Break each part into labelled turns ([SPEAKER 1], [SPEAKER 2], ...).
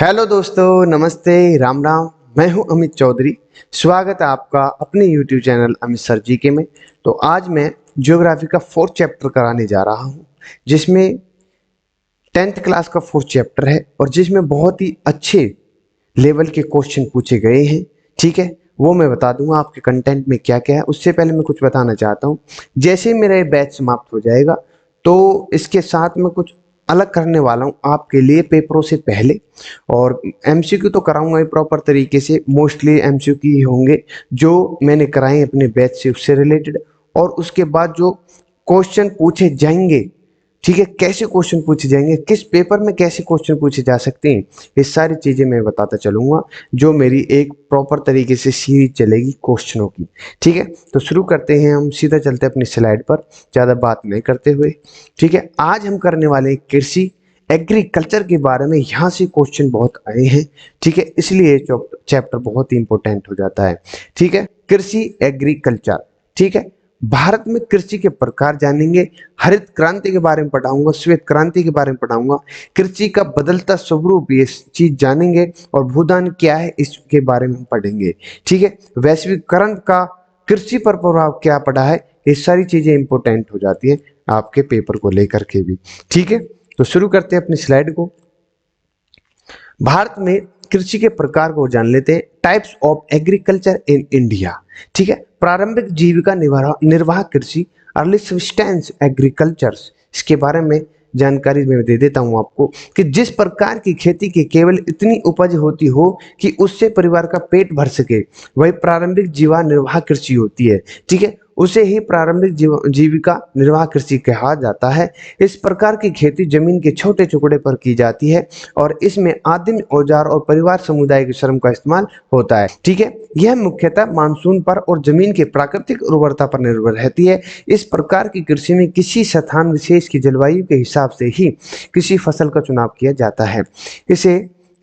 [SPEAKER 1] Hello दोस्तों, नमस्ते, राम राम। मैं हूं अमित चौधरी। स्वागत है आपका अपने यूट्यूब चैनल अमित सर जी के में। तो आज मैं ज्योग्राफी का फोर्थ चैप्टर कराने जा रहा हूं, जिसमें 10th क्लास का फोर्थ चैप्टर है और जिसमें बहुत ही अच्छे लेवल के क्वेश्चन पूछे गए हैं। ठीक है, वो मैं बता दूंगा आपके कंटेंट में क्या क्या है। उससे पहले मैं कुछ बताना चाहता हूँ। जैसे ही मेरा ये बैच समाप्त हो जाएगा तो इसके साथ में कुछ अलग करने वाला हूँ आपके लिए पेपरों से पहले। और एमसीक्यू तो कराऊंगा ही प्रॉपर तरीके से। मोस्टली एमसीक्यू ही होंगे जो मैंने कराए हैं अपने बैच से, उससे रिलेटेड। और उसके बाद जो क्वेश्चन पूछे जाएंगे, ठीक है, कैसे क्वेश्चन पूछे जाएंगे, किस पेपर में कैसे क्वेश्चन पूछे जा सकते हैं, ये सारी चीजें मैं बताता चलूंगा, जो मेरी एक प्रॉपर तरीके से सीरीज चलेगी क्वेश्चनों की। ठीक है, तो शुरू करते हैं। हम सीधा चलते हैं अपनी स्लाइड पर, ज्यादा बात नहीं करते हुए। ठीक है, आज हम करने वाले हैं कृषि एग्रीकल्चर के बारे में। यहाँ से क्वेश्चन बहुत आए हैं। ठीक है, इसलिए चैप्टर बहुत ही इंपॉर्टेंट हो जाता है। ठीक है, कृषि एग्रीकल्चर। ठीक है, भारत में कृषि के प्रकार जानेंगे। हरित क्रांति के बारे में पढ़ाऊंगा, श्वेत क्रांति के बारे में पढ़ाऊंगा। कृषि का बदलता स्वरूप, ये चीज जानेंगे। और भूदान क्या है, इसके बारे में हम पढ़ेंगे। ठीक है, वैश्वीकरण का कृषि पर प्रभाव क्या पड़ा है, ये सारी चीजें इंपॉर्टेंट हो जाती है आपके पेपर को लेकर के भी। ठीक है, तो शुरू करते हैं अपनी स्लाइड को। भारत में कृषि के प्रकार को जान लेते हैं। Types of agriculture in India. ठीक है, प्रारंभिक जीविका निर्वाह निर्वाह कृषि, अर्ली सब्सिस्टेंस एग्रीकल्चर, इसके बारे में जानकारी मैं दे देता हूं आपको कि जिस प्रकार की खेती की केवल इतनी उपज होती हो कि उससे परिवार का पेट भर सके, वही प्रारंभिक जीवा निर्वाह कृषि होती है। ठीक है, उसे ही प्रारंभिक जीविका निर्वाह कृषि कहा जाता है। इस प्रकार की खेती जमीन के छोटे टुकड़े पर की जाती है और इसमें आदिम औजार और परिवार समुदाय के श्रम का इस्तेमाल होता है। ठीक है, यह मुख्यतः मानसून पर और जमीन के प्राकृतिक उर्वरता पर निर्भर रहती है। इस प्रकार की कृषि में किसी स्थान विशेष की जलवायु के हिसाब से ही किसी फसल का चुनाव किया जाता है। इसे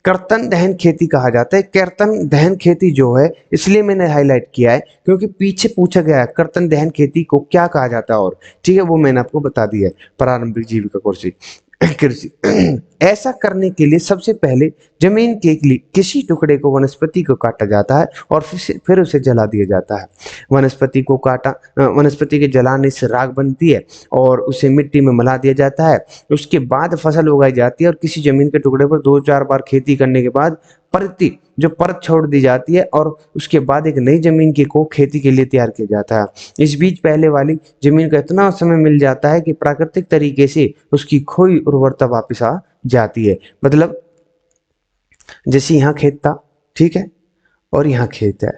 [SPEAKER 1] कर्तन दहन खेती कहा जाता है। कर्तन दहन खेती जो है, इसलिए मैंने हाईलाइट किया है क्योंकि पीछे पूछा गया है कर्तन दहन खेती को क्या कहा जाता है। और ठीक है, वो मैंने आपको बता दिया है। प्रारंभिक जीविका कृषि कृषि ऐसा करने के लिए सबसे पहले जमीन के लिए किसी टुकड़े को वनस्पति को काटा जाता है और फिर उसे जला दिया जाता है। वनस्पति को काटा, वनस्पति के जलाने से राख बनती है और उसे मिट्टी में मिला दिया जाता है। उसके बाद फसल उगाई जाती है और किसी जमीन के टुकड़े पर 2-4 बार खेती करने के बाद परती जो परत छोड़ दी जाती है और उसके बाद एक नई जमीन की को खेती के लिए तैयार किया जाता है। इस बीच पहले वाली जमीन का इतना समय मिल जाता है कि प्राकृतिक तरीके से उसकी खोई उर्वरता वापस आ जाती है। मतलब जैसे यहाँ खेत था, ठीक है, और यहाँ खेत है।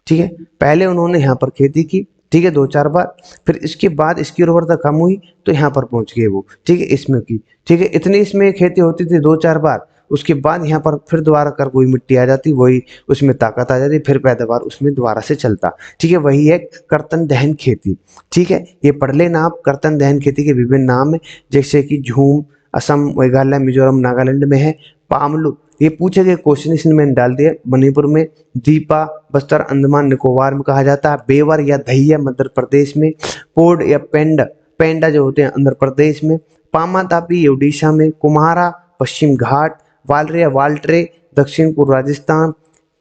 [SPEAKER 1] ठीक है, पहले उन्होंने यहाँ पर खेती की, ठीक है, 2-4 बार। फिर इसके बाद इसकी उर्वरता कम हुई तो यहाँ पर पहुंच गए वो। ठीक है, इसमें की, ठीक है, इतनी इसमें खेती होती थी 2-4 बार। उसके बाद यहाँ पर फिर दोबारा कर कोई मिट्टी आ जाती, वही उसमें ताकत आ जाती, फिर पैदावार उसमें दोबारा से चलता। ठीक है, वही है कर्तन दहन खेती। ठीक है, ये पढ़ लेना आप। कर्तन दहन खेती के विभिन्न नाम है, जैसे कि झूम असम, मेघालय, मिजोरम, नागालैंड में है। पामलू, ये पूछे गए क्वेश्चन इसमें मैंने डाल दिया। मणिपुर में। दीपा बस्तर अंडमान निकोबार में कहा जाता है। बेवर या दहिया मध्य प्रदेश में। पोड या पेंड पेंडा जो होते हैं आंध्र प्रदेश में। पामा तापी उड़ीसा में। कुम्हारा पश्चिम घाट। वालरे या वाल्ट्रे दक्षिण पूर्व राजस्थान।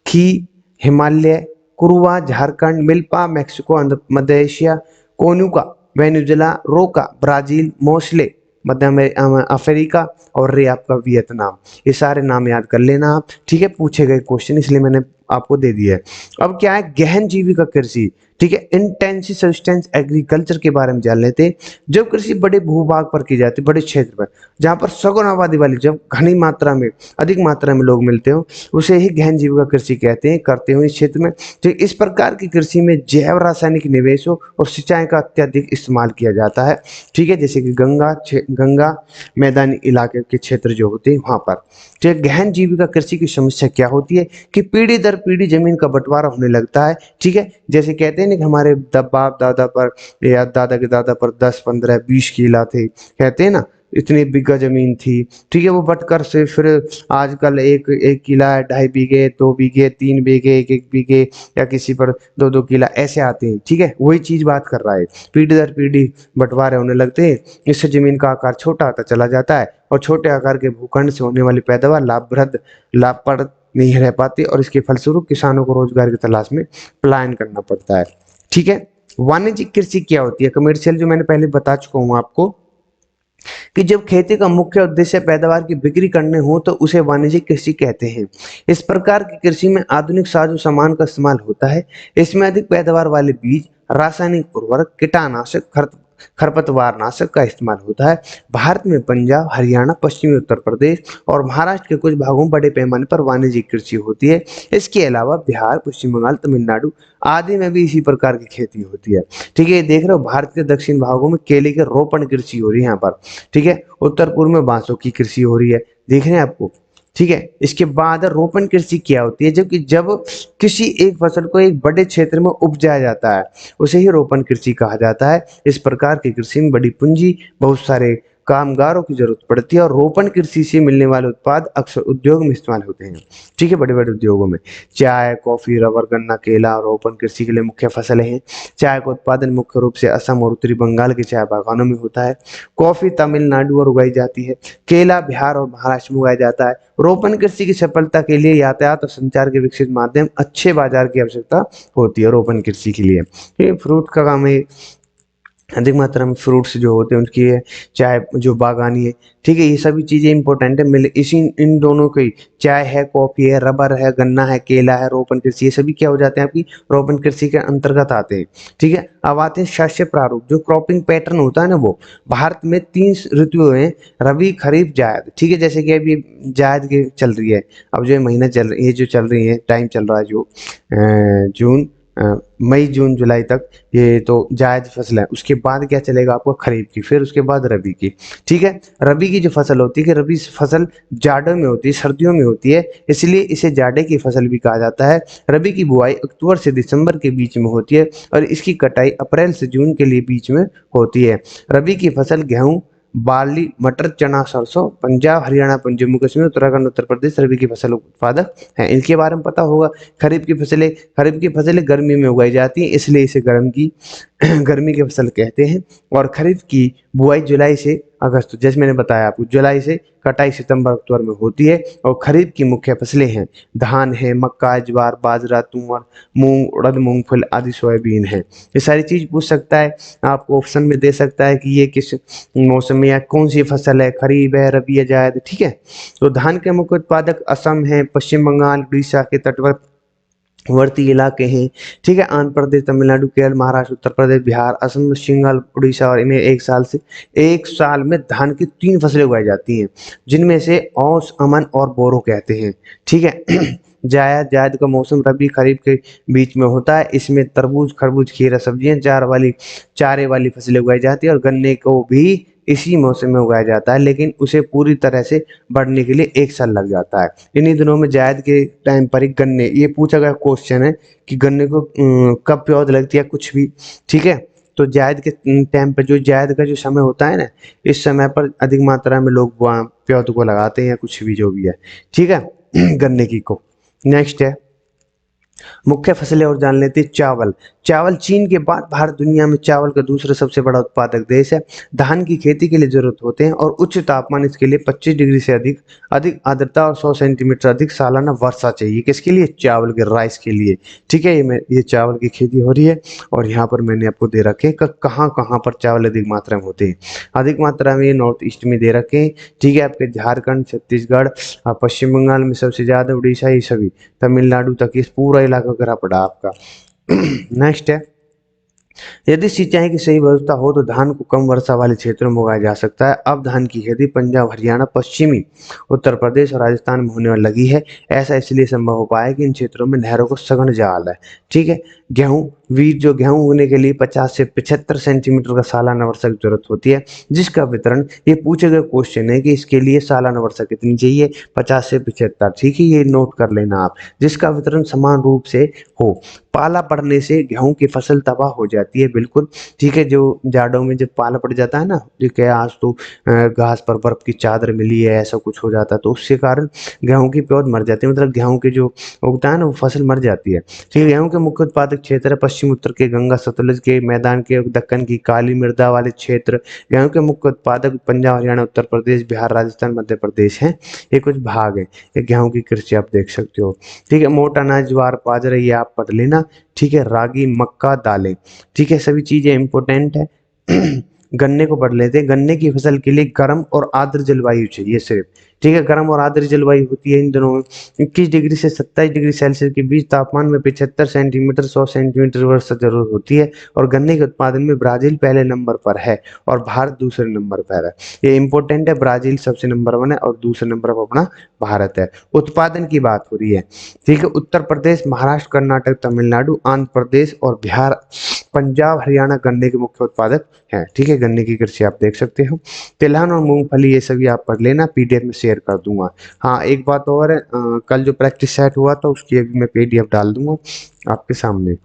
[SPEAKER 1] खी हिमालय। कुरुआ झारखंड। मिल्पा मैक्सिको मध्य एशिया। कोनुका वेनेजुला। रोका ब्राजील। मोसले मध्य अफ्रीका। और रे आपका वियतनाम। ये सारे नाम याद कर लेना आप। ठीक है, पूछे गए क्वेश्चन इसलिए मैंने आपको दे दिया है। अब क्या है गहन जीविका कृषि। ठीक है, इंटेंसिव सब्सिस्टेंस एग्रीकल्चर के बारे में जान लेते हैं। जब कृषि बड़े भूभाग पर की जाती है, बड़े क्षेत्र पर, जहां पर सघन आबादी वाली, जब घनी मात्रा में, अधिक मात्रा में लोग मिलते हो, उसे ही गहन जीविका कृषि कहते हैं, करते हो इस क्षेत्र में। तो इस प्रकार की कृषि में जैव रासायनिक निवेशों और सिंचाई का अत्यधिक इस्तेमाल किया जाता है। ठीक है, जैसे कि गंगा मैदानी इलाके के क्षेत्र जो होते हैं वहां पर। तो गहन जीविका कृषि की समस्या क्या होती है कि पीढ़ी दर पीढ़ी जमीन का बंटवारा होने लगता है। ठीक है, जैसे कहते हैं ना कि हमारे बाप दादा पर या दादा के दादा पर 10-15-20 किला थे, कहते हैं ना, इतनी बीघा जमीन थी, ठीक है, वो बटकर से फिर आजकल एक एक किला, 2.5 बीघे, 2 बीघे, 3 बीघे, एक बीघे, या किसी पर 2 किला ऐसे आते हैं, ठीक है, वही चीज बात कर रहा है। पीढ़ी दर पीढ़ी बंटवारे होने लगते हैं, इससे जमीन का आकार छोटा होता चला जाता है और छोटे आकार के भूखंड से होने वाली पैदावार लाभप्रद नहीं रह पाती और इसके फलस्वरूप किसानों को रोजगार की तलाश में पलायन करना पड़ता है। ठीक है, वाणिज्यिक कृषि क्या होती है? कमर्शियल, जो मैंने पहले बता चुका हूं आपको, कि जब खेती का मुख्य उद्देश्य पैदावार की बिक्री करने हो तो उसे वाणिज्यिक कृषि कहते हैं। इस प्रकार की कृषि में आधुनिक साजो सामान का इस्तेमाल होता है। इसमें अधिक पैदावार वाले बीज, रासायनिक उर्वरक, कीटनाशक, खरपतवार नाशक का इस्तेमाल होता है। भारत में पंजाब, हरियाणा, पश्चिमी उत्तर प्रदेश और महाराष्ट्र के कुछ भागों में बड़े पैमाने पर वाणिज्यिक कृषि होती है। इसके अलावा बिहार, पश्चिम बंगाल, तमिलनाडु आदि में भी इसी प्रकार की खेती होती है। ठीक है, ये देख रहे हो, भारत के दक्षिण भागों में केले के रोपण कृषि हो रही है यहाँ पर। ठीक है, उत्तर पूर्व में बांसों की कृषि हो रही है, देख रहे हैं आपको। ठीक है, इसके बाद रोपण कृषि क्या होती है? जबकि जब किसी एक फसल को एक बड़े क्षेत्र में उपजाया जाता है, उसे ही रोपण कृषि कहा जाता है। इस प्रकार की कृषि में बड़ी पूंजी, बहुत सारे कामगारों की जरूरत पड़ती है और रोपण कृषि से मिलने वाले उत्पाद अक्सर उद्योग में इस्तेमाल होते हैं। ठीक है, बड़े बड़े उद्योगों में चाय, कॉफी, रबर, गन्ना, केला रोपण कृषि के लिए मुख्य फसलें हैं। चाय का उत्पादन मुख्य रूप से असम और उत्तरी बंगाल के चाय बागानों में होता है। कॉफी तमिलनाडु और उगाई जाती है। केला बिहार और महाराष्ट्र में उगाया जाता है। रोपण कृषि की सफलता के लिए यातायात और संचार के विकसित माध्यम, अच्छे बाजार की आवश्यकता होती है रोपण कृषि के लिए। ये फ्रूट का काम है, अधिक मात्रा में फ्रूट्स जो होते हैं उनकी है, चाय जो बागानी है। ठीक है, ये सभी चीजें इंपॉर्टेंट है, मिले इसी इन दोनों की, चाय है, कॉफी है, रबर है, गन्ना है, केला है, रोपण कृषि, ये सभी क्या हो जाते हैं आपकी रोपण कृषि के अंतर्गत आते हैं। ठीक है, अब आते हैं शस्य प्रारूप, जो क्रॉपिंग पैटर्न होता है ना, वो भारत में 3 ऋतुएं हैं, रबी, खरीफ, जायद। ठीक है, जैसे कि अभी जायद की चल रही है, अब जो महीना चल रही है, जो चल रही है, टाइम चल रहा है जो जून, मई, जून, जुलाई तक, ये तो जायद फसल है। उसके बाद क्या चलेगा आपको? खरीफ की, फिर उसके बाद रबी की। ठीक है, रबी की जो फसल होती है, कि रबी फसल जाड़ों में होती है, सर्दियों में होती है, इसलिए इसे जाड़े की फसल भी कहा जाता है। रबी की बुआई अक्टूबर से दिसंबर के बीच में होती है और इसकी कटाई अप्रैल से जून के लिए बीच में होती है। रबी की फसल गेहूं, बार्ली, मटर, चना, सरसों, पंजाब, हरियाणा, जम्मू कश्मीर, उत्तराखंड, उत्तर प्रदेश रबी की फसल उत्पादक है। इनके बारे में पता होगा। खरीफ की फसलें गर्मी में उगाई जाती हैं, इसलिए इसे गर्मी की फसल कहते हैं। और खरीफ की बुआई जुलाई से अगस्त, जैसे मैंने बताया आपको, जुलाई से कटाई सितंबर अक्टूबर में होती है। और खरीफ की मुख्य फसलें हैं, धान है, मक्का, ज्वार, बाजरा, तुअर, मूंग, उड़द, मूंगफली आदि, सोयाबीन है। ये सारी चीज पूछ सकता है, आपको ऑप्शन में दे सकता है कि ये किस मौसम में या कौन सी फसल है, खरीफ है, रबी है, जायद। ठीक है, तो धान के मुख्य उत्पादक असम है, पश्चिम बंगाल, उड़ीसा के तटवर्ती इलाके हैं। ठीक है, आंध्र प्रदेश, तमिलनाडु, केरल, महाराष्ट्र, उत्तर प्रदेश, बिहार, असम, पश्चिम बंगाल, उड़ीसा, और इन्हें एक साल में धान की 3 फसलें उगाई जाती हैं, जिनमें से औस, अमन और बोरो कहते हैं। ठीक है, जायद का मौसम रबी खरीफ के बीच में होता है। इसमें तरबूज, खरबूज, खीरा, सब्जियां, चारे वाली फसलें उगाई जाती है और गन्ने को भी इसी मौसम में उगाया जाता है, लेकिन उसे पूरी तरह से बढ़ने के लिए 1 साल लग जाता है। इन्हीं दिनों में जायद के टाइम पर ही गन्ने, ये पूछा गया क्वेश्चन है कि गन्ने को कब प्याज लगती है, कुछ भी। ठीक है, तो जायद के टाइम पर, जो जायद का जो समय होता है ना, इस समय पर अधिक मात्रा में लोग वहाँ प्याज को लगाते हैं या कुछ भी जो भी है। ठीक है, गन्ने की को। नेक्स्ट है मुख्य फसलें और जान लेते हैं। चावल। चावल चीन के बाद भारत दुनिया में चावल का दूसरा सबसे बड़ा उत्पादक देश है। धान की खेती के लिए जरूरत होते हैं और उच्च तापमान इसके लिए 25 डिग्री से अधिक अधिक आर्द्रता और 100 सेंटीमीटर अधिक सालाना वर्षा चाहिए। किसके लिए? चावल के, राइस के लिए। ठीक है, ये चावल की खेती हो रही है और यहाँ पर मैंने आपको दे रखे हैं कहाँ कहाँ पर चावल अधिक मात्रा में होते हैं। अधिक मात्रा में नॉर्थ ईस्ट में दे रखे हैं। ठीक है, आपके झारखंड, छत्तीसगढ़, पश्चिम बंगाल में सबसे ज्यादा, उड़ीसा, ये सभी, तमिलनाडु तक, इस पूरा इलाका करा पड़ा आपका। नेक्स्ट है, यदि सिंचाई की सही व्यवस्था हो तो धान को कम वर्षा वाले क्षेत्रों में उगाया जा सकता है। अब धान की खेती पंजाब, हरियाणा, पश्चिमी उत्तर प्रदेश और राजस्थान में होने लगी है। ऐसा इसलिए संभव हो पाया कि इन क्षेत्रों में नहरों को सघन जाल है। ठीक है, गेहूं, वीट जो गेहूं उगने के लिए 50 से 75 सेंटीमीटर का सालाना वर्षा की जरूरत होती है, जिसका वितरण ये पूछे गए क्वेश्चन है कि इसके लिए सालाना वर्षा कितनी चाहिए, 50 से 75। ठीक है, ये नोट कर लेना आप, जिसका वितरण समान रूप से हो। पाला पड़ने से गेहूं की फसल तबाह हो जाती है, बिल्कुल ठीक है। जो जाड़ों में जब पाला पड़ जाता है ना, जो क्या आज तो घास पर बर्फ की चादर मिली है, ऐसा कुछ हो जाता है, तो उसके कारण गेहूं की पौध मर जाती है, मतलब गेहूं के जो उगता है ना वो फसल मर जाती है। ठीक है, गेहूं के मुख्य उत्पादक क्षेत्र है पश्चिम उत्तर के गंगा सतलज के मैदान के, दक्कन की काली मृदा वाले क्षेत्र। गेहूं के मुख्य उत्पादक पंजाब, हरियाणा, उत्तर प्रदेश, बिहार, राजस्थान, मध्य प्रदेश है। ये कुछ भाग है, ये गेहूं की कृषि आप देख सकते हो। ठीक है, मोटा अनाज, ज्वार, बाजरा ये आप पढ़ लेना। ठीक है, रागी, मक्का, दालें, ठीक है, सभी चीजें इंपॉर्टेंट है। गन्ने को पढ़ लेते हैं। गन्ने की फसल के लिए गर्म और आर्द्र जलवायु चाहिए सिर्फ। ठीक है, गर्म और आर्द्र जलवायु होती है इन दिनों में 21 डिग्री से 27 डिग्री सेल्सियस के बीच तापमान में 75 सेंटीमीटर 100 सेंटीमीटर वर्षा जरूर होती है। और गन्ने के उत्पादन में ब्राजील पहले नंबर पर है और भारत दूसरे नंबर पर है। ये इंपॉर्टेंट है, ब्राजील सबसे नंबर 1 है और दूसरे नंबर पर अपना भारत है। उत्पादन की बात हो रही है। ठीक है, उत्तर प्रदेश, महाराष्ट्र, कर्नाटक, तमिलनाडु, आंध्र प्रदेश और बिहार, पंजाब, हरियाणा गन्ने के मुख्य उत्पादक हैं। ठीक है, गन्ने की कृषि आप देख सकते हो। तिलहन और मूंगफली ये सभी आप पढ़ लेना, पीडीएफ में शेयर कर दूंगा। हाँ, एक बात और है, कल जो प्रैक्टिस सेट हुआ था उसकी अभी मैं पीडीएफ डाल दूंगा आपके सामने।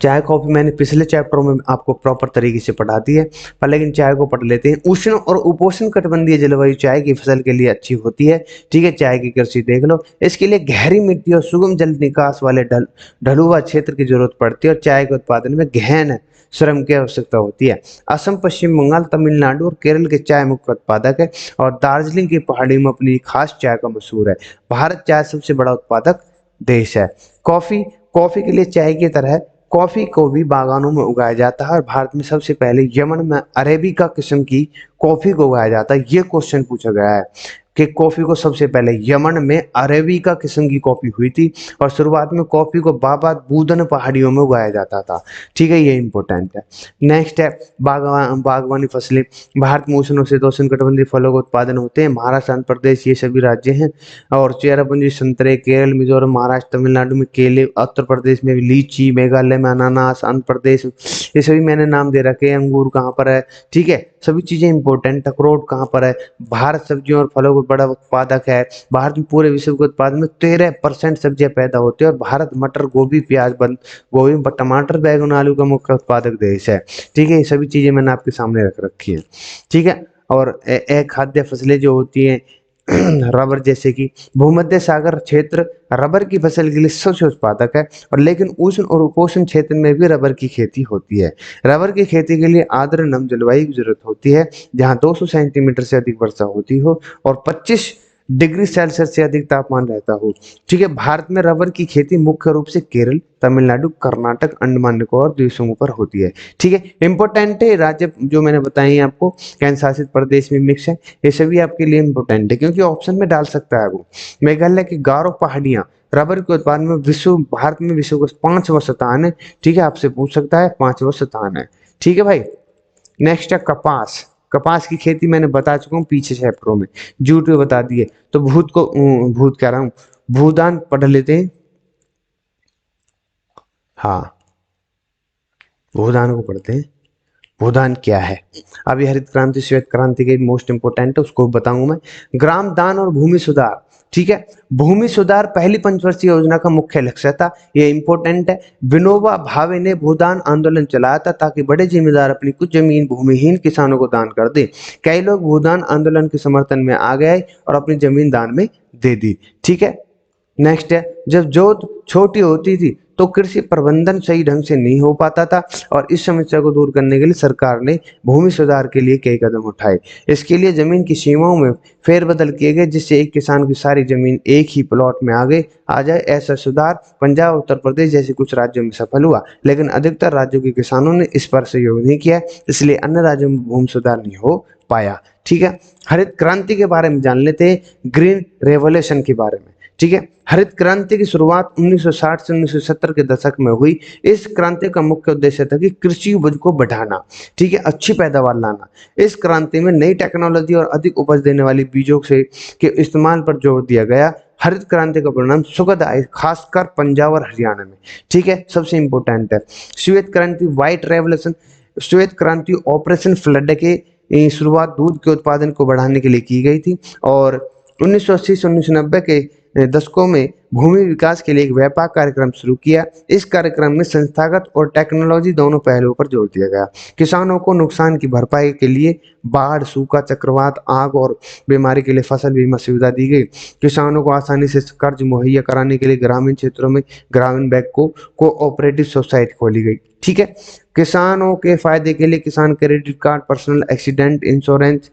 [SPEAKER 1] चाय कॉफी मैंने पिछले चैप्टर में आपको प्रॉपर तरीके से पढ़ा दी है, पर लेकिन चाय को पढ़ लेते हैं। उष्ण और उपोष्ण कटिबंधीय जलवायु चाय की फसल के लिए अच्छी होती है। ठीक है, चाय की कृषि देख लो। इसके लिए गहरी मिट्टी और सुगम जल निकास वाले ढलुआ क्षेत्र की जरूरत पड़ती है और चाय के उत्पादन में गहन श्रम की आवश्यकता होती है। असम, पश्चिम बंगाल, तमिलनाडु और केरल के चाय मुख्य उत्पादक है और दार्जिलिंग की पहाड़ी में अपनी खास चाय का मशहूर है। भारत चाय सबसे बड़ा उत्पादक देश है। कॉफी, कॉफी के लिए चाय की तरह कॉफी को भी बागानों में उगाया जाता है और भारत में सबसे पहले यमन में अरेबिका किस्म की कॉफी को उगाया जाता है। ये क्वेश्चन पूछा गया है कि कॉफी को सबसे पहले यमन में अरेबिका किस्म की कॉफी हुई थी और शुरुआत में कॉफी को बाबा बूदन पहाड़ियों में उगाया जाता था। ठीक है, ये इंपॉर्टेंट है। नेक्स्ट है बागवानी फसलें। भारत में उष्ण से उष्णकटिबंधीय फलों का उत्पादन होते हैं। महाराष्ट्र, आंध्र प्रदेश ये सभी राज्य हैं। और चेरापूंजी संतरे, केरल, मिजोरम, महाराष्ट्र, तमिलनाडु में केले, उत्तर प्रदेश में लीची, मेघालय में अनानास, आंध्र प्रदेश ये सभी मैंने नाम दे रखे हैं। अंगूर कहाँ पर है, ठीक है, सभी चीजें इंपॉर्टेंट। अखरोट कहाँ पर है। भारत सब्जियों और फलों का बड़ा उत्पादक है। भारत में पूरे विश्व के उत्पादन में 13% सब्जियां पैदा होती है और भारत मटर, गोभी, प्याज, बंद गोभी, टमाटर, बैगन, आलू का मुख्य उत्पादक देश है। ठीक है, ये सभी चीजें मैंने आपके सामने रख रखी है। ठीक है, और खाद्य फसलें जो होती हैं रबर, जैसे कि भूमध्य सागर क्षेत्र रबर की फसल के लिए सबसे उत्पादक है और लेकिन उष्ण और उपोष्ण क्षेत्र में भी रबर की खेती होती है। रबर की खेती के लिए आर्द्र नम जलवायु की जरूरत होती है, जहां 200 सेंटीमीटर से अधिक वर्षा होती हो और 25 डिग्री सेल्सियस से अधिक तापमान रहता हो। ठीक है, भारत में रबर की खेती मुख्य रूप से केरल, तमिलनाडु, कर्नाटक, अंडमान निकोबार द्वीपों पर होती है। ठीक है, इंपॉर्टेंट है राज्य जो मैंने बताए हैं आपको, केंद्र शासित प्रदेश में मिक्स है, ये सभी आपके लिए इंपॉर्टेंट है क्योंकि ऑप्शन में डाल सकता है वो। मेघालय की गारो पहाड़ियां रबर के उत्पादन में भारत में विश्व का 5वां स्थान है। ठीक है, आपसे पूछ सकता है, 5वां स्थान है। ठीक है भाई, नेक्स्ट है कपास। कपास की खेती मैंने बता चुका हूँ पीछे चैप्टरों में, जूट में बता दिए। तो भूत कह रहा हूँ, भूदान पढ़ लेते हैं। हाँ, भूदान को पढ़ते हैं। भूदान क्या है। अभी हरित क्रांति, श्वेत क्रांति के मोस्ट इंपोर्टेंट है, उसको बताऊंगा मैं। ग्राम दान और भूमि सुधार। ठीक है, भूमि सुधार पहली पंचवर्षीय योजना का मुख्य लक्ष्य था, ये इंपॉर्टेंट है। विनोबा भावे ने भूदान आंदोलन चलाया था ताकि बड़े जिम्मेदार अपनी कुछ जमीन भूमिहीन किसानों को दान कर दे। कई लोग भूदान आंदोलन के समर्थन में आ गए और अपनी जमीन दान में दे दी। ठीक है, नेक्स्ट है, जब जोत छोटी होती थी तो कृषि प्रबंधन सही ढंग से नहीं हो पाता था और इस समस्या को दूर करने के लिए सरकार ने भूमि सुधार के लिए कई कदम उठाए। इसके लिए जमीन की सीमाओं में फेरबदल किए गए जिससे एक किसान की सारी जमीन एक ही प्लॉट में आ जाए। ऐसा सुधार पंजाब, उत्तर प्रदेश जैसे कुछ राज्यों में सफल हुआ, लेकिन अधिकतर राज्यों के किसानों ने इस पर सहयोग नहीं किया, इसलिए अन्य राज्यों में भूमि सुधार नहीं हो पाया। ठीक है, हरित क्रांति के बारे में जान लेते हैं, ग्रीन रेवोल्यूशन के बारे में। ठीक है, हरित क्रांति की शुरुआत 1960 से 1970 के दशक में हुई। इस क्रांति का मुख्य उद्देश्य था कि कृषि उपज को बढ़ाना, ठीक है, अच्छी पैदावार लाना। इस क्रांति में नई टेक्नोलॉजी और अधिक उपज देने वाली बीजों से के इस्तेमाल पर जोर दिया गया। हरित क्रांति का परिणाम सुखद आय, खासकर पंजाब और हरियाणा में। ठीक है, सबसे इंपॉर्टेंट है। श्वेत क्रांति, व्हाइट रेवोल्यूशन, श्वेत क्रांति ऑपरेशन फ्लड के शुरुआत दूध के उत्पादन को बढ़ाने के लिए की गई थी, और 1980 से 1990 के दशकों में भूमि विकास के लिए एक व्यापक कार्यक्रम शुरू किया। इस कार्यक्रम में संस्थागत और टेक्नोलॉजी दोनों पहलुओं पर जोर दिया गया। किसानों को नुकसान की भरपाई के लिए बाढ़, सूखा, चक्रवात, आग और बीमारी के लिए फसल बीमा सुविधा दी गई। किसानों को आसानी से कर्ज मुहैया कराने के लिए ग्रामीण क्षेत्रों में ग्रामीण बैंक को कोऑपरेटिव सोसाइटी खोली गई। ठीक है, किसानों के फायदे के लिए किसान credit card, personal accident insurance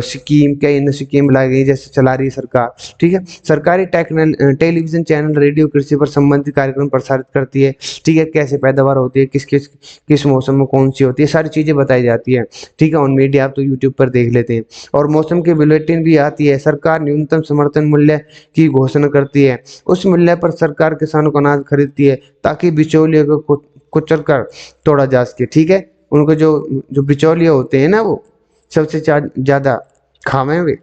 [SPEAKER 1] scheme, कई अन्य स्कीम लाई गई जैसे चला रही है सरकार। ठीक है, सरकारी टेलीविजन चैनल, रेडियो कृषि पर संबंधित कार्यक्रम प्रसारित करती है। ठीक है, कैसे पैदावार होती है, किस मौसम में कौन सी होती है, सारी चीजें बताई जाती है। ठीक है, और मीडिया आप तो यूट्यूब पर देख लेते हैं। और मौसम की बुलेटिन भी आती है। सरकार न्यूनतम समर्थन मूल्य की घोषणा करती है। उस मूल्य पर सरकार किसानों को अनाज खरीदती है ताकि बिचौलियों को कुचल कर तोड़ा जा सके। ठीक है, उनको जो जो बिचौलिए होते हैं ना, वो सबसे ज्यादा खावे हुए।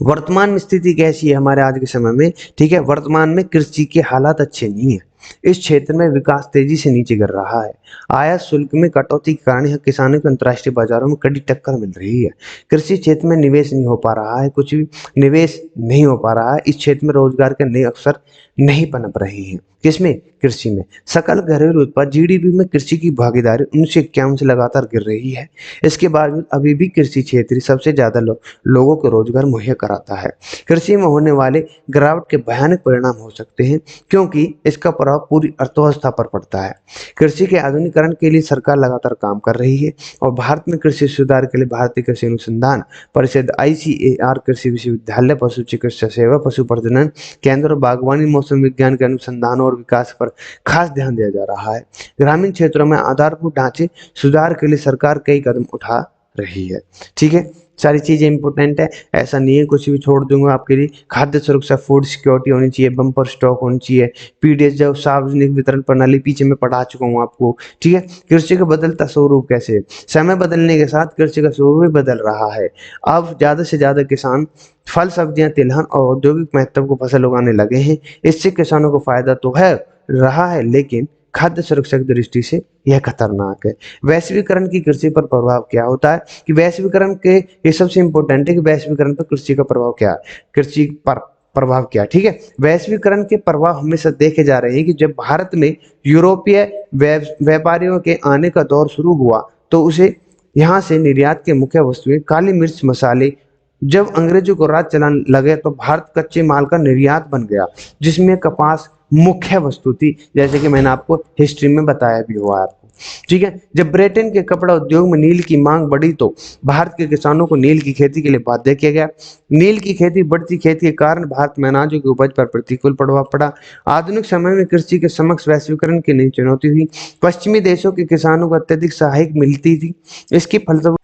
[SPEAKER 1] वर्तमान में स्थिति कैसी है हमारे आज के समय में? ठीक है, वर्तमान में कृषि के हालात अच्छे नहीं है। इस क्षेत्र में विकास तेजी से नीचे गिर रहा है। आयात शुल्क में कटौती के कारण यह किसानों को अंतर्राष्ट्रीय बाजारों में कड़ी टक्कर मिल रही है। कृषि क्षेत्र में निवेश नहीं हो पा रहा है, कुछ भी निवेश नहीं हो पा रहा है। इस क्षेत्र में रोजगार के नए अवसर नहीं पनप रहे हैं। किसमें? कृषि में। सकल घरेलू उत्पाद जीडीपी में कृषि की भागीदारी 1951 से लगातार गिर रही है। इसके बावजूद अभी भी कृषि क्षेत्र सबसे ज्यादा लोगों को रोजगार मुहैया कराता है। कृषि में होने वाले गिरावट के भयानक परिणाम हो सकते हैं, क्योंकि इसका प्रभाव पूरी अर्थव्यवस्था पर पड़ता है। कृषि के आधुनिकीकरण के लिए सरकार लगातार काम कर रही है, और भारत में कृषि सुधार के लिए भारतीय कृषि अनुसंधान परिषद, ICAR, कृषि विश्वविद्यालय, पशु चिकित्सा सेवा, पशु प्रजनन केंद्र और बागवानी मौसम विज्ञान के अनुसंधान और विकास पर खास ध्यान दिया जा रहा है। ग्रामीण क्षेत्रों में आधारभूत ढांचे सुधार के लिए सरकार कई कदम उठा रही है। ठीक है, सारी चीजें इंपॉर्टेंट है, ऐसा नहीं है कुछ भी छोड़ दूंगा आपके लिए। खाद्य सुरक्षा, फूड सिक्योरिटी होनी चाहिए, बम्पर स्टॉक होनी चाहिए, पीडीएस जो सार्वजनिक वितरण प्रणाली पीछे मैं पढ़ा चुका हूँ आपको। ठीक है, कृषि का बदलता स्वरूप कैसे है? समय बदलने के साथ कृषि का स्वरूप भी बदल रहा है। अब ज्यादा से ज्यादा किसान फल, सब्जियां, तिलहन और औद्योगिक महत्व को फसल उगाने लगे हैं। इससे किसानों को फायदा तो है रहा है, लेकिन खाद्य सुरक्षा की दृष्टि से यह खतरनाक है। वैश्वीकरण की कृषि पर प्रभाव क्या होता है? कि वैश्वीकरण के, ये सबसे इंपॉर्टेंट है कि वैश्वीकरण पर कृषि का प्रभाव क्या है, कृषि पर प्रभाव क्या? ठीक है, वैश्वीकरण के प्रभाव हमेशा देखे जा रहे हैं कि जब भारत में यूरोपीय व्यापारियों के आने का दौर शुरू हुआ, तो उसे यहाँ से निर्यात के मुख्य वस्तुएं काली मिर्च, मसाले। जब अंग्रेजों को राज चलाने लगे तो भारत कच्चे माल का निर्यात बन गया, जिसमें कपास मुख्य वस्तु थी, जैसे कि मैंने आपको हिस्ट्री में बताया भी हुआ है आपको। ठीक है, जब ब्रिटेन के कपड़ा उद्योग में नील की मांग बढ़ी तो भारत के किसानों को नील की खेती के लिए बाध्य किया गया। नील की खेती, बढ़ती खेती के कारण भारत में अनाजों की उपज पर प्रतिकूल प्रभाव पड़ा। आधुनिक समय में कृषि के समक्ष वैश्वीकरण की नई चुनौती हुई। पश्चिमी देशों के किसानों को अत्यधिक सहायता मिलती थी। इसकी फलस्वरूप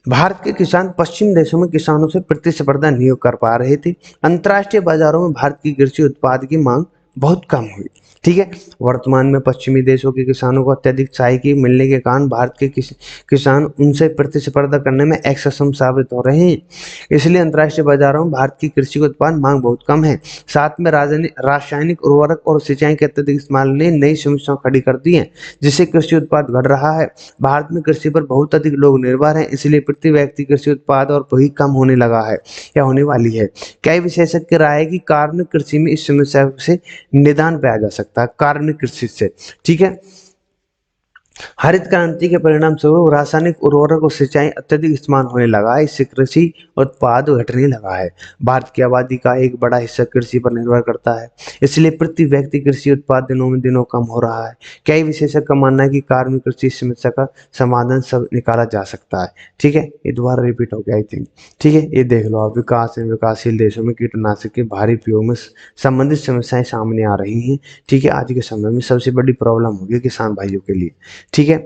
[SPEAKER 1] भारत के किसान पश्चिम देशों में किसानों से प्रतिस्पर्धा नहीं कर पा रहे थे। अंतर्राष्ट्रीय बाजारों में भारत की कृषि उत्पाद की मांग बहुत कम हुई। ठीक है, वर्तमान में पश्चिमी देशों के किसानों को अत्यधिक सहायता मिलने के कारण भारत के किसान उनसे प्रतिस्पर्धा करने में अक्षम साबित हो रहे हैं। इसलिए अंतर्राष्ट्रीय बाजारों में भारत की कृषि उत्पाद मांग बहुत कम है। साथ में रासायनिक उर्वरक और सिंचाई के अत्यधिक इस्तेमाल ने नई समस्याएं खड़ी कर दी हैं, जिससे कृषि उत्पाद घट रहा है। भारत में कृषि पर बहुत अधिक लोग निर्भर हैं, इसलिए प्रति व्यक्ति कृषि उत्पाद और वही कम होने लगा है या होने वाली है। कई विशेषज्ञ राय है कि कार्बनिक कृषि में इस समस्या से निदान पाया जा सकता है, कार्बनिक कृषि से। ठीक है, हरित क्रांति के परिणाम स्वरूप रासायनिक उर्वरक और सिंचाई अत्यधिक इस्तेमाल होने लगा है, इससे कृषि उत्पाद घटने लगा है। भारत की आबादी का एक बड़ा हिस्सा कृषि पर निर्भर करता है, इसलिए प्रति व्यक्ति कृषि उत्पाद दिनों में दिनों कम हो रहा है। कई विशेषज्ञ का मानना है कि कार्बनिक कृषि समस्या का समाधान सब निकाला जा सकता है। ठीक है, ये दोबारा रिपीट हो गया आई थिंक। ठीक है, ये देख लो आप, विकास एवं विकासशील देशों में कीटनाशक के भारी प्रयोग में संबंधित समस्याएं सामने आ रही हैं। ठीक है, आज के समय में सबसे बड़ी प्रॉब्लम होगी किसान भाइयों के लिए। ठीक है,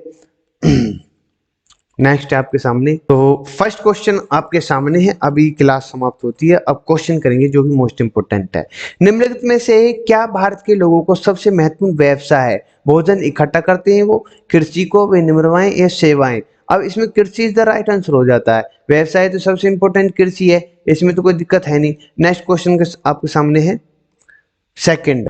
[SPEAKER 1] नेक्स्ट है आपके सामने। तो फर्स्ट क्वेश्चन आपके सामने है, अभी क्लास समाप्त होती है, अब क्वेश्चन करेंगे जो भी मोस्ट इंपोर्टेंट है। निम्नलिखित में से क्या भारत के लोगों को सबसे महत्वपूर्ण व्यवसाय है? भोजन इकट्ठा करते हैं वो, कृषि को, विनिर्माण या सेवाएं? अब इसमें कृषि इज द राइट आंसर हो जाता है। व्यवसाय तो सबसे इंपॉर्टेंट कृषि है, इसमें तो कोई दिक्कत है नहीं। नेक्स्ट क्वेश्चन आपके सामने है सेकंड,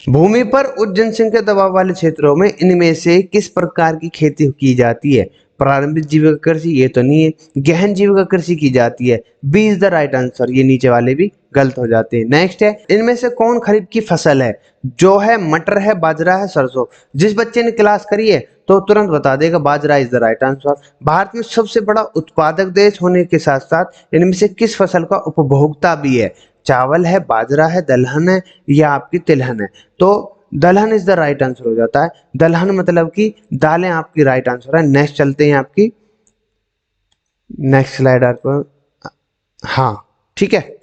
[SPEAKER 1] भूमि पर उच्च जनसंख्या दबाव वाले क्षेत्रों में इनमें से किस प्रकार की खेती की जाती है? प्रारंभिक जीविका कृषि, ये तो नहीं है। गहन जीविका कृषि की जाती है, B is the right answer. ये नीचे वाले भी गलत हो जाते हैं। नेक्स्ट है, इनमें से कौन खरीफ की फसल है? जो है मटर है, बाजरा है, सरसों। जिस बच्चे ने क्लास करी है तो तुरंत बता देगा bajra is the right answer. Bharat में सबसे बड़ा उत्पादक देश होने के साथ साथ इनमें से किस फसल का उपभोक्ता भी है? चावल है, बाजरा है, दलहन है, या आपकी तिलहन है? तो दलहन इज द राइट आंसर हो जाता है। दलहन मतलब कि दालें आपकी राइट आंसर है। नेक्स्ट चलते हैं आपकी नेक्स्ट स्लाइड आपको, हाँ ठीक है।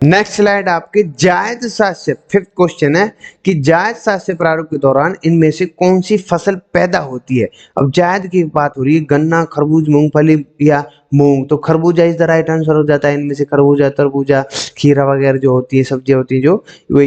[SPEAKER 1] नेक्स्ट स्लाइड आपके जायद सास्य, फिफ्थ क्वेश्चन है कि जायद सास्य प्रारूप के दौरान इनमें से कौन सी फसल पैदा होती है? अब जायद की बात हो रही है, गन्ना, खरबूज, मूंगफली या मूंग। तो खरबूजा इज द राइट आंसर हो जाता है। इनमें से खरबूजा, तरबूजा, खीरा वगैरह जो होती है, सब्जियां होती हैं, जो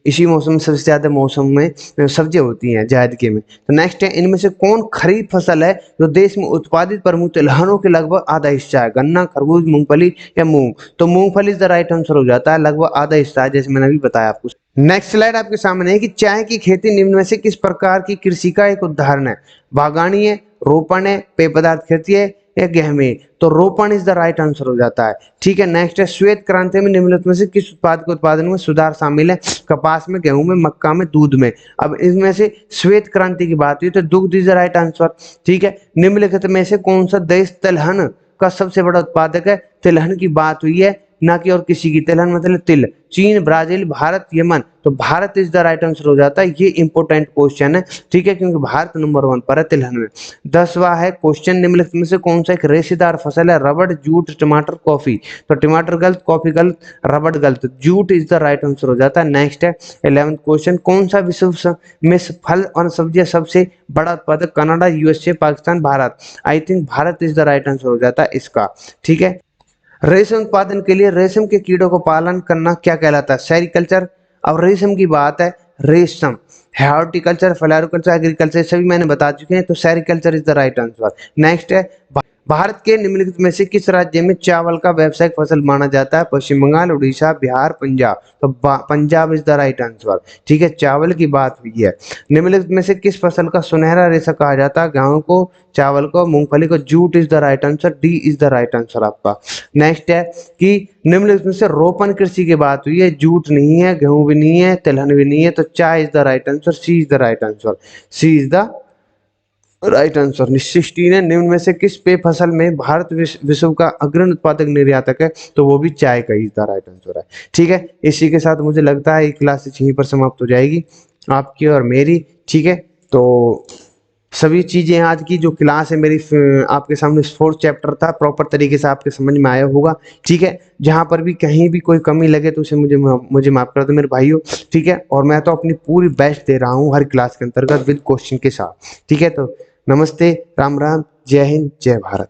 [SPEAKER 1] इसी मौसम में सबसे ज्यादा मौसम में सब्जियां होती हैं जायद के में। तो नेक्स्ट है, इनमें से कौन खरीफ फसल है जो देश में उत्पादित प्रमुख तिलहनों के लगभग आधा हिस्सा है? गन्ना, खरबूज, मूंगफली या मूंग? तो मूंगफली इज द राइट आंसर हो जाता है, लगभग आधा हिस्सा है, जैसे मैंने अभी बताया आपको। नेक्स्ट स्लाइड आपके सामने है कि चाय की खेती निम्न में से किस प्रकार की कृषि का एक उदाहरण है? बागानी है, रोपण है, पेय पदार्थ खेती है, या गहमे? तो रोपण इज द राइट आंसर हो जाता है। ठीक है। नेक्स्ट है, श्वेत क्रांति में निम्नलिखित में से किस उत्पाद के उत्पादन में सुधार शामिल है? कपास में, गेहूं में, मक्का में, दूध में? अब इसमें से श्वेत क्रांति की बात हुई तो दुग्ध इज द राइट आंसर। ठीक है। निम्नलिखित में से कौन सा देश तिलहन का सबसे बड़ा उत्पादक है? तिलहन की बात हुई है, ना कि और किसी की। तिलहन मतलब तिल। चीन, ब्राजील, भारत, यमन? तो Bharat is the right answer हो जाता है। ये इंपॉर्टेंट क्वेश्चन है, ठीक है, क्योंकि भारत नंबर 1 पर है तिलहन में। 10वां है क्वेश्चन, निम्नलिखित में से कौन सा एक रेशेदार फसल है? रबड़, जूट, टमाटर, कॉफी? तो टमाटर गलत, कॉफी गलत, रबड़ गलत, jute is the right answer हो जाता है। नेक्स्ट है 11th क्वेश्चन, कौन सा विश्व में फल और सब्जियां सबसे बड़ा उत्पादक? Canada, USA, Pakistan, Bharat? I think Bharat is the right answer हो जाता है इसका। ठीक है। रेशम उत्पादन के लिए रेशम के कीड़ों को पालन करना क्या कहलाता है? सेरिकल्चर। अब रेशम की बात है, रेशम हॉर्टिकल्चर, फ्लोरिकल्चर, एग्रीकल्चर, सभी मैंने बता चुके हैं, तो sericulture is the right answer. Next है, भारत के निम्नलिखित में से किस राज्य में चावल का व्यावसायिक फसल माना जाता है? पश्चिम बंगाल, उड़ीसा, बिहार, पंजाब? तो Punjab is the right answer. ठीक है, चावल की बात हुई है। निम्नलिखित में से किस फसल का सुनहरा रेशा कहा जाता है? गेहूं को, चावल को, मूंगफली को? Jute is the right answer, D is the right answer आपका। नेक्स्ट है कि निम्नलिखित में से रोपण कृषि की बात हुई है, जूट नहीं है, गेहूं भी नहीं है, तिलहन भी नहीं है, तो chai is the right answer, C is the right answer. C is the right answer. 16 है, निम्न में से किस पेय फसल में भारत विश्व का अग्रणी उत्पादक निर्यातक है? तो वो भी चाय का ही द राइट आंसर है। ठीक है, इसी के साथ मुझे लगता है ये क्लास यहीं पर समाप्त हो जाएगी, आपकी और मेरी। ठीक है, तो सभी चीजें आज की जो क्लास है मेरी आपके सामने 4th चैप्टर था, प्रॉपर तरीके से आपके समझ में आया होगा। ठीक है, जहां पर भी कहीं भी कोई कमी लगे तो उसे मुझे माफ कर दो मेरे भाइयों। ठीक है, और मैं तो अपनी पूरी बेस्ट दे रहा हूँ हर क्लास के अंतर्गत विद क्वेश्चन के साथ। ठीक है, तो नमस्ते, राम राम, जय हिंद, जय भारत।